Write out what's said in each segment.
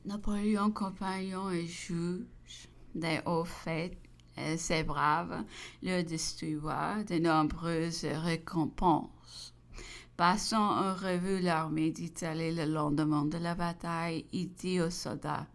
Napoléon, compagnon et juge des hauts faits, et ses braves leur distribua de nombreuses récompenses. Passant en revue l'armée d'Italie le lendemain de la bataille, il dit aux soldats: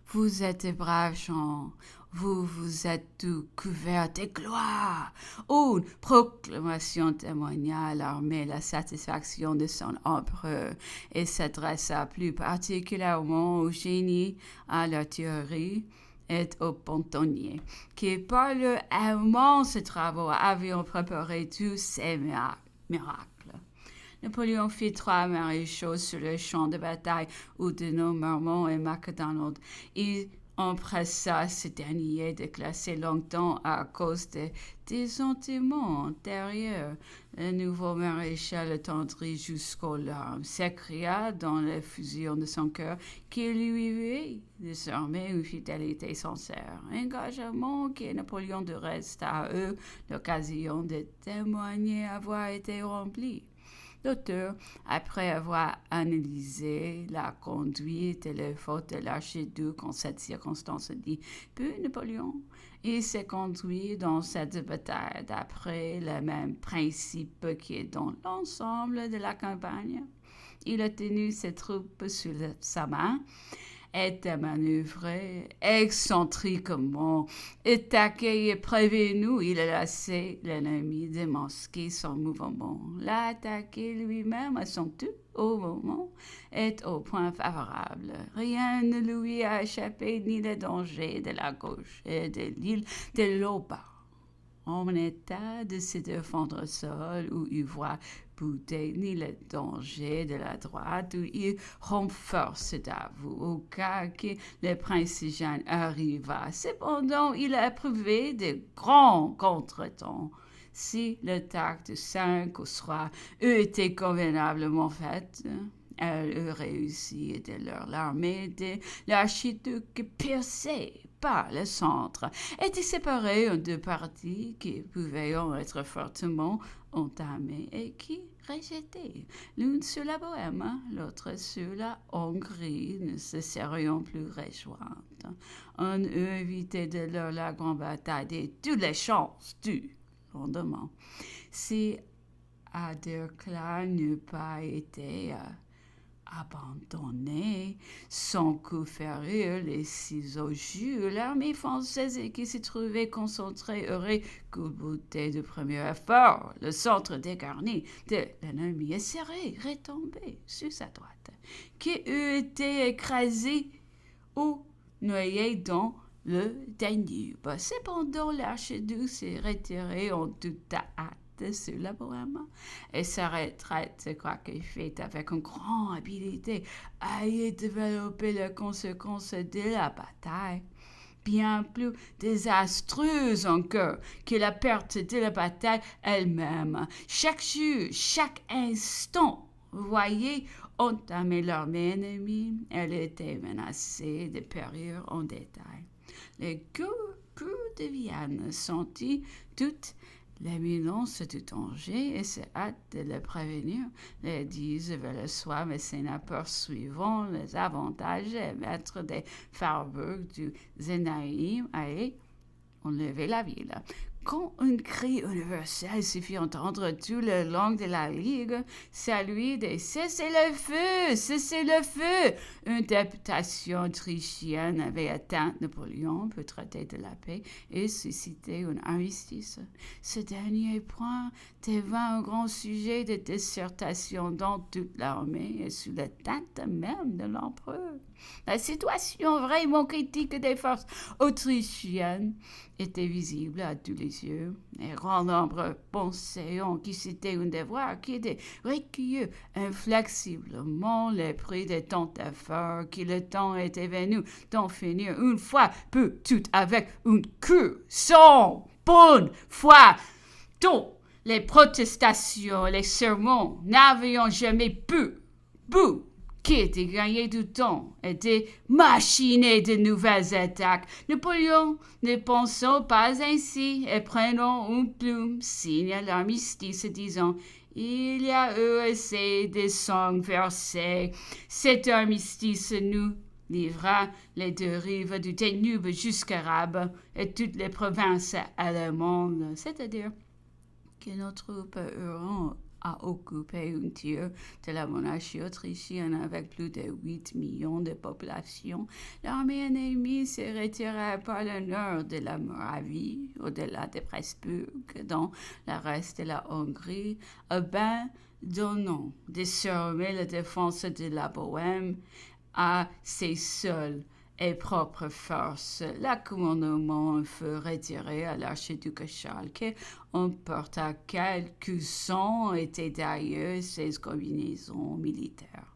Vous êtes des braves gens, vous êtes tous couverts de gloire. Une proclamation témoigna à l'armée la satisfaction de son empereur et s'adressa plus particulièrement au génie, à l'artillerie et aux pontonniers, qui par leurs immenses travaux avaient préparé tous ces miracles. Napoléon fit 3 maréchaux sur le champ de bataille Oudinot, Marmont et MacDonald. Il empressa ce dernier de classer longtemps à cause des sentiments antérieurs. Le nouveau maréchal attendrit jusqu'aux larmes, s'écria dans l'effusion de son cœur qu'il lui avait désormais une fidélité sincère, engagement que Napoléon de reste à eux l'occasion de témoigner avoir été rempli. L'auteur, après avoir analysé la conduite et les fautes de l'archiduc en cette circonstance, dit: Puis Napoléon, il s'est conduit dans cette bataille d'après le même principe qui est dans l'ensemble de la campagne. Il a tenu ses troupes sous sa main, était manœuvré excentriquement, attaqué et prévenu, il a laissé l'ennemi démasquer son mouvement, l'a attaqué lui-même à son tour au moment et au point favorable. Rien ne lui a échappé, ni le danger de la gauche et de l'île de l'Auba, en état de se défendre seul, où il voit bouter ni le danger de la droite, où il renforce d'avoue au cas que le prince Jean arriva. Cependant, il a éprouvé de grands contretemps. Si l'attaque de 5 ou 3 eût été convenablement faite, elle eût réussi de leur l'armée de l'archiduc percée par le centre, était séparée en 2 parties qui pouvaient être fortement entamées et qui rejetées, l'une sur la Bohême, l'autre sur la Hongrie, ne se serions plus rejointes. On eût évité de leur la grande bataille de toutes les chances du lendemain, si Aderklaa n'eût pas été abandonné, sans coup ferir les ciseaux jus, l'armée française qui se trouvait concentrée aurait culbuté du premier effort. Le centre dégarni de l'ennemi serait retombé sur sa droite, qui eût été écrasé ou noyé dans le Danube. Cependant, l'archiduc s'est retiré en toute hâte sur la Bohême, et sa retraite, quoique faite avec une grande habileté, a développé les conséquences de la bataille, bien plus désastreuses encore que la perte de la bataille elle-même. Chaque jour, chaque instant, voyait entamer l'armée ennemie. Elle était menacée de périr en détail. Les coups de Vienne sentit toute l'imminence du danger et se hâte de le prévenir. Les 10 vers le soir, Mécénat poursuivant les avantages et maître des faubourgs du Zenaïm allait enlever la ville. Quand un cri universel se fit entendre tout le long de la ligue, celui de Cessez le feu! Cessez le feu! Une députation autrichienne avait atteint Napoléon pour traiter de la paix et susciter une armistice. Ce dernier point devint un grand sujet de dissertation dans toute l'armée et sous la tête même de l'empereur. La situation vraiment critique des forces autrichiennes était visible à tous les yeux. Un grand nombre pensaient que c'était un devoir qui était recueillir inflexiblement les prix de tant d'efforts, que le temps était venu d'en finir une fois pour toutes avec une cure sans bonne foi. Toutes les protestations, les sermons n'avaient jamais pu qui était gagné du temps et de machiner de nouvelles attaques. Napoléon ne pensant pas ainsi et prenant une plume, signe l'armistice, disant: Il y a eu assez de sang versé. Cet armistice nous livra les deux rives du Danube jusqu'à Rabe et toutes les provinces allemandes, c'est-à-dire que nos troupes auront à occuper un tiers de la monarchie autrichienne avec plus de 8 millions de population. L'armée ennemie se retira par le nord de la Moravie, au-delà de Pressburg, dans le reste de la Hongrie, abandonnant désormais la défense de la Bohême à ses seules et propres forces. Le commandement fut retiré à l'archiduc Schalke. On porta quelques-uns étaient d'ailleurs ses combinaisons militaires.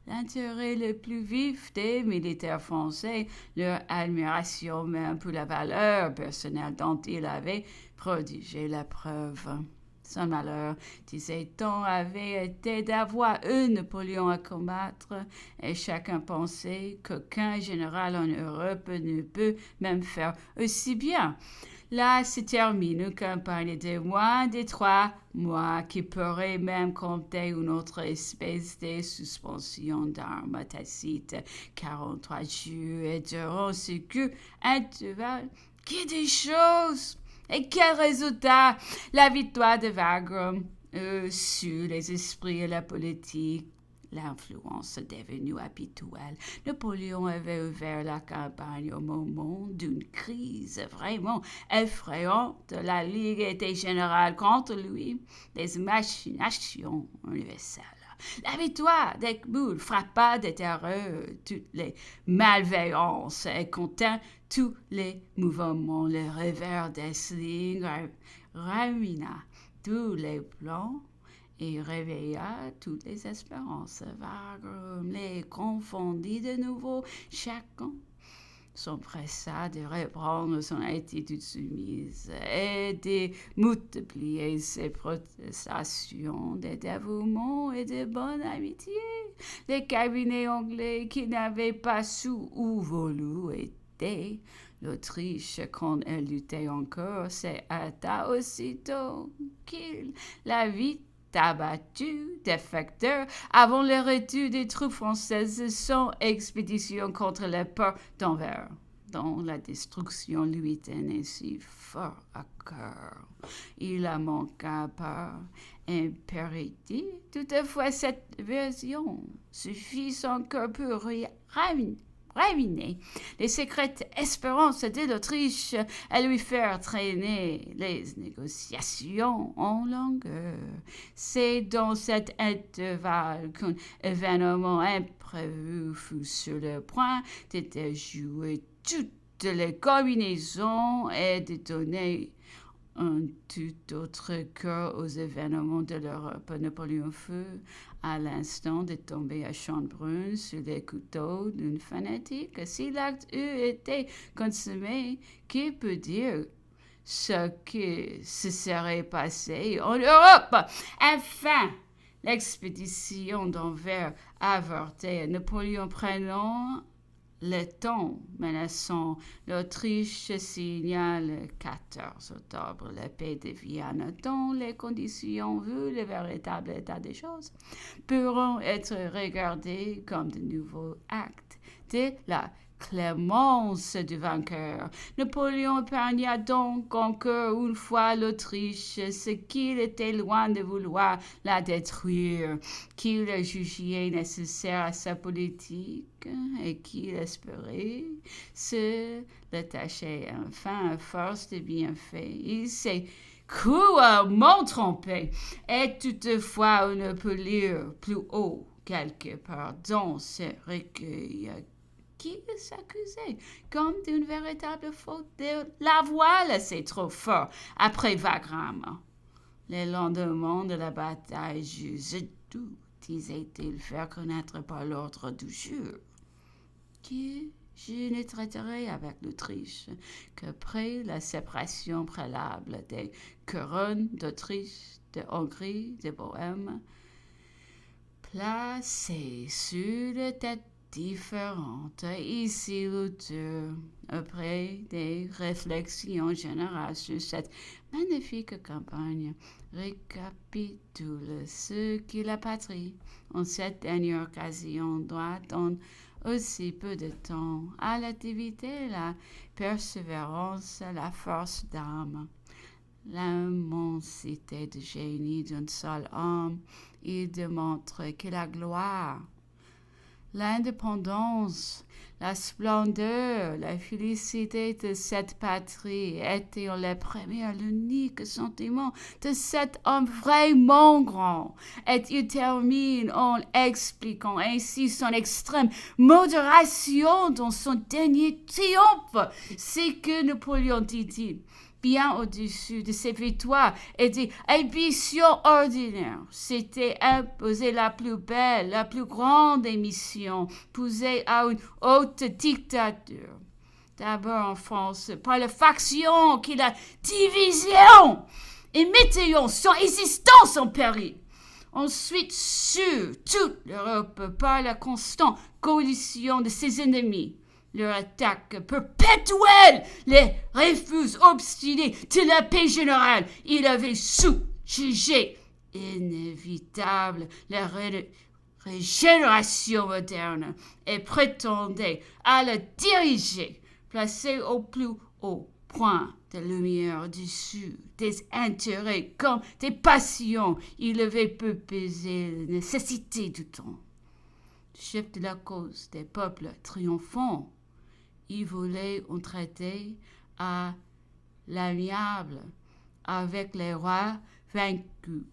L'intérêt le plus vif des militaires français, leur admiration même pour la valeur personnelle dont ils avaient prodigé la preuve. Son malheur, disait-on, avait été d'avoir un Napoléon à combattre, et chacun pensait qu'aucun général en Europe ne peut même faire aussi bien. Là se termine une campagne de moins de 3 mois qui pourrait même compter une autre espèce de suspension d'armes tacite, 43 jours, et durant ce court intervalle, que des choses! Et quel résultat! La victoire de Wagram sur les esprits et la politique, l'influence devenue habituelle. Napoléon avait ouvert la campagne au moment d'une crise vraiment effrayante. La Ligue était générale contre lui, des machinations universelles. La victoire d'Eckmühl frappa de terreur toutes les malveillances et contint tous les mouvements. Le revers d'Essling ramena tous les plans et réveilla toutes les espérances. Wagram les confondit de nouveau. Chacun s'empressa de reprendre son attitude soumise et de multiplier ses protestations de dévouement et de bonne amitié. Les cabinets anglais qui n'avaient pas su où voulu était l'Autriche, quand elle luttait encore, s'est hâta aussitôt qu'il la vit abattu, défecteur, avant le retour des troupes françaises sans expédition contre les ports d'Anvers, dont la destruction lui tenait si fort à cœur. Il a manqué par impéritie. Toutefois, cette version suffit encore pour raminer les secrètes espérances de l'Autriche et lui faire traîner les négociations en longueur. C'est dans cet intervalle qu'un événement imprévu fut sur le point de déjouer toutes les combinaisons et de donner un tout autre cœur aux événements de l'Europe. Napoléon fut à l'instant de tomber à Schönbrunn sur les couteaux d'une fanatique. Si l'acte eût été consommé, qui peut dire ce qui se serait passé en Europe? Enfin, l'expédition d'Anvers avortée, Napoléon prenant le temps menaçant, l'Autriche signale le 14 octobre la paix de Vienne, dont les conditions, vu le véritable état des choses, pourront être regardées comme de nouveaux actes de la clémence du vainqueur. Napoléon épargna donc encore une fois l'Autriche, ce qu'il était loin de vouloir la détruire, qu'il jugeait nécessaire à sa politique et qu'il espérait se détacher enfin à force de bienfaits. Il s'est cruellement trompé, et toutefois on ne peut lire plus haut quelque part dans ce recueil qui s'accusait comme d'une véritable faute de la voile, c'est trop fort, après Wagram. Le lendemain de la bataille, je doute, disait-il, faire connaître par l'ordre du jour que je ne traiterai avec l'Autriche qu'après la séparation préalable des couronnes d'Autriche, de Hongrie, de Bohême, placées sur les têtes différentes. Ici, l'auteur, après des réflexions générales sur cette magnifique campagne, récapitule ce que la patrie, en cette dernière occasion, doit en aussi peu de temps à l'activité, la persévérance, la force d'âme. L'immensité de génie d'un seul homme, il démontre que la gloire, l'indépendance, la splendeur, la félicité de cette patrie étaient les premiers, l'unique sentiment de cet homme vraiment grand. Et il termine en expliquant ainsi son extrême modération dans son dernier triomphe. C'est que Napoléon dit bien au-dessus de ses victoires et des ambitions ordinaires. C'était imposer la plus belle, la plus grande émission, pousser à une haute dictature. D'abord en France, par la faction qui la division et mettant son existence en péril. Ensuite, sur toute l'Europe, par la constante coalition de ses ennemis. Leur attaque perpétuelle les refus obstinés de la paix générale. Il avait jugé inévitable la régénération moderne et prétendait à la diriger, placée au plus haut point de lumière du Sud, des intérêts comme des passions. Il avait peu pesé la nécessité du temps. Chef de la cause des peuples triomphants, il voulait un traité à l'amiable avec les rois vaincus.